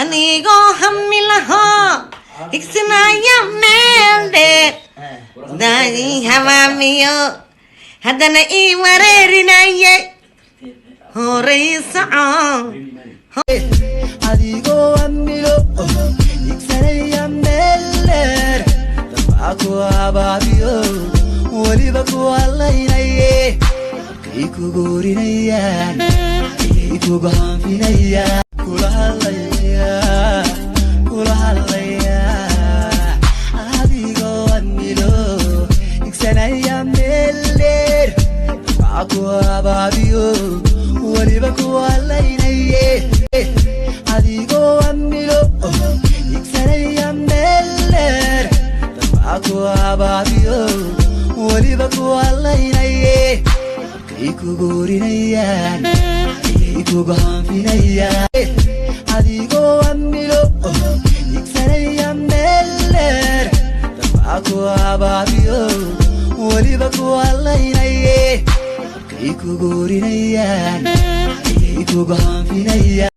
anigoo hami lahaa higsanaya meel dheer daadii hamaamiyo haddana ii wareerinaya horay soco adigoo amilo higsanaya meel dheer dabaa ku abaabiyo weliba ku hadlaynaye kay kugu orinayaan kay kugu hanfinayaan kula hadlaya adigoo amilo higsanaya meel dheer dabaa ku abaabiyo weliba ku hadlaynaye adigoo amilo higsanaya meel dheer dabaa ku abaabiyo weliba ku hadlaynaye kay kugu orinayaan kay kugu hanfinayaan adigoo amilo higsanaya meel dheer dabaa ku abaabiyo weliba ku hadlaynaye kay kugu orinayaan kay kugu hanfinayaan